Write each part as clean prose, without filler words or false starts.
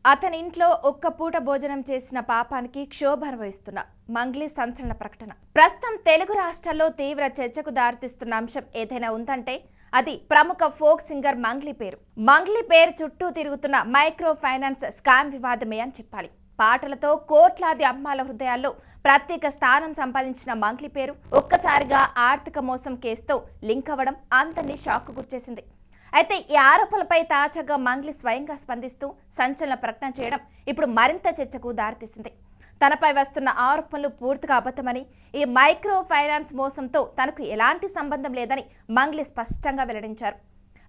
అతని ఇంట్లో ఒక్క పూట భోజనం చేసిన పాపానికి క్షోభ అనుభవిస్తున్న మంగ్లీ సంచలన ప్రకటన. ప్రస్తుతం తెలుగు రాష్ట్రాల్లో తీవ్ర చర్చకు దారితీస్తున్న అంశం ఏదైనా ఉందంటే అది ప్రముఖ ఫోక్ సింగర్ మంగ్లీ పేరు. మంగ్లీ పేరు చుట్టూ తిరుగుతున్న మైక్రో ఫైనాన్స్ స్కామ్ వివాదమే అని చెప్పాలి. పాటలతో కోట్లాది అమ్మాల హృదయాల్లో ప్రత్యేక స్థానం సంపాదించిన మంగ్లీ పేరు ఒక్కసారిగా ఆర్థిక మోసం కేసుతో లింక్ అవ్వడం అందరినీ షాక్ గురిచేసింది. అయితే ఈ ఆరోపణలపై తాజాగా మంగ్లీ స్వయంగా స్పందిస్తూ సంచలన ప్రకటన చేయడం ఇప్పుడు మరింత చర్చకు దారితీసింది. తనపై వస్తున్న ఆరోపణలు పూర్తిగా అబద్ధమని, ఈ మైక్రో ఫైనాన్స్ మోసంతో తనకు ఎలాంటి సంబంధం లేదని మంగ్లీ స్పష్టంగా వెల్లడించారు.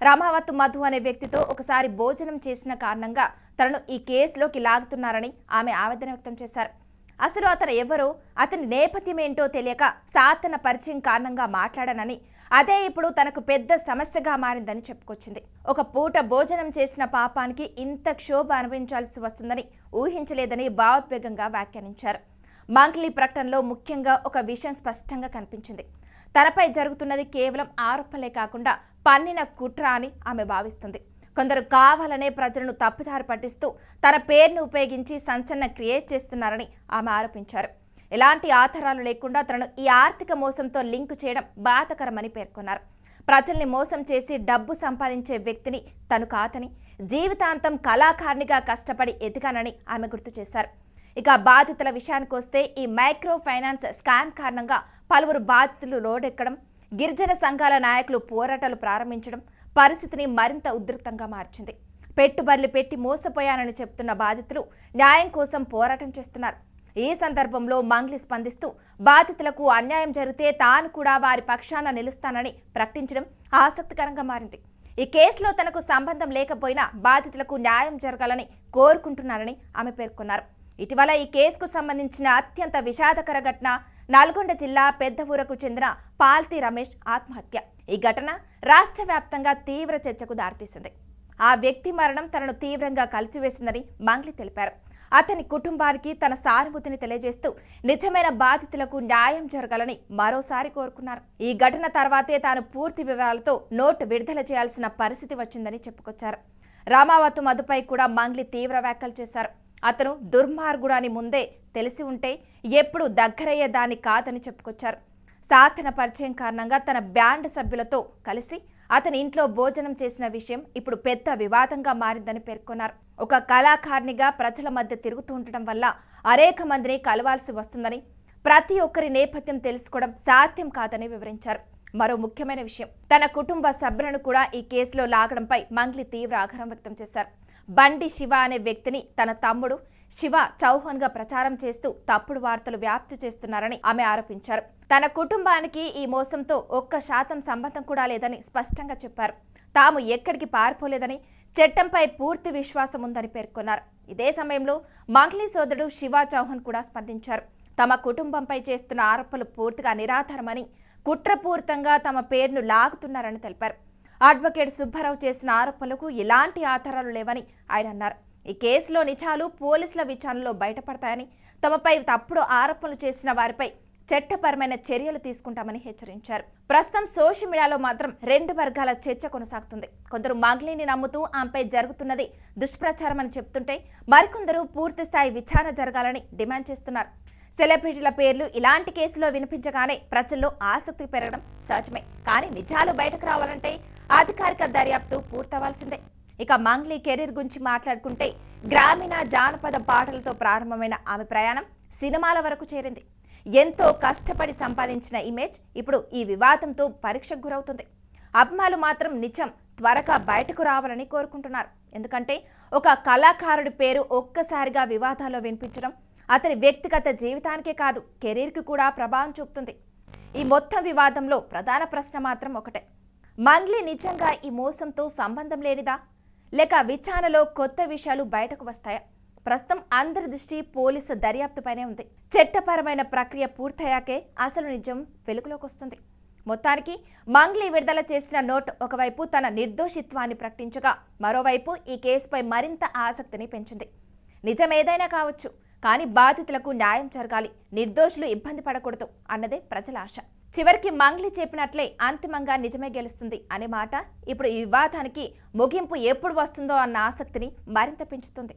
రామావత్ మధు అనే వ్యక్తితో ఒకసారి భోజనం చేసిన కారణంగా తనను ఈ కేసులోకి లాగుతున్నారని ఆమె ఆవేదన వ్యక్తం చేశారు. అసలు అతను ఎవరో, అతని నేపథ్యం ఏంటో తెలియక సాతన పరిచయం కారణంగా మాట్లాడానని, అదే ఇప్పుడు తనకు పెద్ద సమస్యగా మారిందని చెప్పుకొచ్చింది. ఒక పూట భోజనం చేసిన పాపానికి ఇంత క్షోభ అనుభవించాల్సి వస్తుందని ఊహించలేదని భావోద్వేగంగా వ్యాఖ్యానించారు. మంగ్లీ ప్రకటనలో ముఖ్యంగా ఒక విషయం స్పష్టంగా కనిపించింది. తనపై జరుగుతున్నది కేవలం ఆరోపణలే కాకుండా పన్నిన కుట్ర అని ఆమె భావిస్తుంది. కొందరు కావాలనే ప్రజలను తప్పుదారి పట్టిస్తూ తన పేరును ఉపయోగించి సంచలనం క్రియేట్ చేస్తున్నారని ఆమె ఆరోపించారు. ఎలాంటి ఆధారాలు లేకుండా తనను ఈ ఆర్థిక మోసంతో లింకు చేయడం బాధాకరమని పేర్కొన్నారు. ప్రజల్ని మోసం చేసి డబ్బు సంపాదించే వ్యక్తిని తను కాదని, జీవితాంతం కళాకారిణిగా కష్టపడి ఎదిగానని ఆమె గుర్తు చేశారు. ఇక బాధితుల విషయానికి వస్తే ఈ మైక్రో ఫైనాన్స్ స్కామ్ కారణంగా పలువురు బాధితులు రోడ్డెక్కడం, గిరిజన సంఘాల నాయకులు పోరాటాలు ప్రారంభించడం పరిస్థితిని మరింత ఉధృతంగా మార్చింది. పెట్టుబడులు పెట్టి మోసపోయానని చెప్తున్న బాధితులు న్యాయం కోసం పోరాటం చేస్తున్నారు. ఈ సందర్భంలో మంగ్లీ స్పందిస్తూ బాధితులకు అన్యాయం జరిగితే తాను కూడా వారి పక్షాన నిలుస్తానని ప్రకటించడం ఆసక్తికరంగా మారింది. ఈ కేసులో తనకు సంబంధం లేకపోయినా బాధితులకు న్యాయం జరగాలని కోరుకుంటున్నారని ఆమె పేర్కొన్నారు. ఇటీవల ఈ కేసుకు సంబంధించిన అత్యంత విషాదకర ఘటన నల్గొండ జిల్లా పెద్దవూరకు చెందిన పాల్తి రమేష్ ఆత్మహత్య. ఈ ఘటన రాష్ట్ర వ్యాప్తంగా తీవ్ర చర్చకు దారితీసింది. ఆ వ్యక్తి మరణం తనను తీవ్రంగా కలిచివేసిందని మంగ్లీ తెలిపారు. అతని కుటుంబానికి తన సానుభూతిని తెలియజేస్తూ నిజమైన బాధితులకు న్యాయం జరగాలని మరోసారి కోరుకున్నారు. ఈ ఘటన తర్వాతే తాను పూర్తి వివరాలతో నోట్ విడుదల చేయాల్సిన పరిస్థితి వచ్చిందని చెప్పుకొచ్చారు. రామావత్ మధుపై కూడా మంగ్లీ తీవ్ర వ్యాఖ్యలు చేశారు. అతను దుర్మార్గుడు అని ముందే తెలిసి ఉంటే ఎప్పుడు దగ్గరయ్యేదాన్ని కాదని చెప్పుకొచ్చారు. సాధన పరిచయం కారణంగా తన బ్యాండ్ సభ్యులతో కలిసి అతని ఇంట్లో భోజనం చేసిన విషయం ఇప్పుడు పెద్ద వివాదంగా మారిందని పేర్కొన్నారు. ఒక కళాకారిణిగా ప్రజల మధ్య తిరుగుతూ ఉండటం వల్ల అనేక మందిని కలవాల్సి వస్తుందని, ప్రతి ఒక్కరి నేపథ్యం తెలుసుకోవడం సాధ్యం కాదని వివరించారు. మరో ముఖ్యమైన విషయం, తన కుటుంబ సభ్యులను కూడా ఈ కేసులో లాగడంపై మంగ్లీ తీవ్ర ఆగ్రహం వ్యక్తం చేశారు. బండి శివ అనే వ్యక్తిని తన తమ్ముడు శివ చౌహాన్ గా ప్రచారం చేస్తూ తప్పుడు వార్తలు వ్యాప్తి చేస్తున్నారని ఆమె ఆరోపించారు. తన కుటుంబానికి ఈ మోసంతో 1% సంబంధం కూడా లేదని స్పష్టంగా చెప్పారు. తాము ఎక్కడికి పారిపోలేదని, చట్టంపై పూర్తి విశ్వాసం ఉందని పేర్కొన్నారు. ఇదే సమయంలో మంగ్లీ సోదరుడు శివ చౌహాన్ కూడా స్పందించారు. తమ కుటుంబంపై చేస్తున్న ఆరోపణలు పూర్తిగా నిరాధారమని, కుట్రపూరితంగా తమ పేరును లాగుతున్నారని తెలిపారు. అడ్వకేట్ సుబ్బారావు చేసిన ఆరోపణలకు ఎలాంటి ఆధారాలు లేవని ఆయన అన్నారు. ఈ కేసులో నిజాలు పోలీసుల విచారణలో బయటపడతాయని, తమపై తప్పుడు ఆరోపణలు చేసిన వారిపై చట్టపరమైన చర్యలు తీసుకుంటామని హెచ్చరించారు. ప్రస్తుతం సోషల్ మీడియాలో మాత్రం 2 వర్గాల చర్చ కొనసాగుతుంది. కొందరు మంగ్లీని నమ్ముతూ ఆమెపై జరుగుతున్నది దుష్ప్రచారం అని చెప్తుంటే, మరికొందరు పూర్తి స్థాయి విచారణ జరగాలని డిమాండ్ చేస్తున్నారు. సెలబ్రిటీల పేర్లు ఇలాంటి కేసులో వినిపించగానే ప్రజల్లో ఆసక్తి పెరగడం సహజమే. కానీ నిజాలు బయటకు రావాలంటే అధికారిక దర్యాప్తు పూర్తవ్వాల్సిందే. ఇక మంగ్లీ కెరీర్ గురించి మాట్లాడుకుంటే, గ్రామీణ జానపద పాటలతో ప్రారంభమైన ఆమె ప్రయాణం సినిమాల వరకు చేరింది. ఎంతో కష్టపడి సంపాదించిన ఇమేజ్ ఇప్పుడు ఈ వివాదంతో పరీక్షకు గురవుతుంది. అభిమానులు మాత్రం నిజం త్వరగా బయటకు రావాలని కోరుకుంటున్నారు. ఎందుకంటే ఒక కళాకారుడి పేరు ఒక్కసారిగా వివాదాల్లో వినిపించడం అతని వ్యక్తిగత జీవితానికే కాదు, కెరీర్కి కూడా ప్రభావం చూపుతుంది. ఈ మొత్తం వివాదంలో ప్రధాన ప్రశ్న మాత్రం ఒకటే, మంగ్లీ నిజంగా ఈ మోసంతో సంబంధం లేనిదా, లేక విచారణలో కొత్త విషయాలు బయటకు వస్తాయా? ప్రస్తుతం అందరి దృష్టి పోలీసు దర్యాప్తుపైనే ఉంది. చట్టపరమైన ప్రక్రియ పూర్తయ్యాకే అసలు నిజం వెలుగులోకి వస్తుంది. మొత్తానికి మంగ్లీ విడుదల చేసిన నోట్ ఒకవైపు తన నిర్దోషిత్వాన్ని ప్రకటించగా, మరోవైపు ఈ కేసుపై మరింత ఆసక్తిని పెంచింది. నిజం ఏదైనా కావచ్చు, కానీ బాధితులకు న్యాయం జరగాలి, నిర్దోషులు ఇబ్బంది పడకూడదు అన్నదే ప్రజల ఆశ. చివరికి మంగ్లీ చెప్పినట్లే అంతిమంగా నిజమే గెలుస్తుంది అనే మాట ఇప్పుడు ఈ వివాదానికి ముగింపు ఎప్పుడు వస్తుందో అన్న ఆసక్తిని మరింత పెంచుతుంది.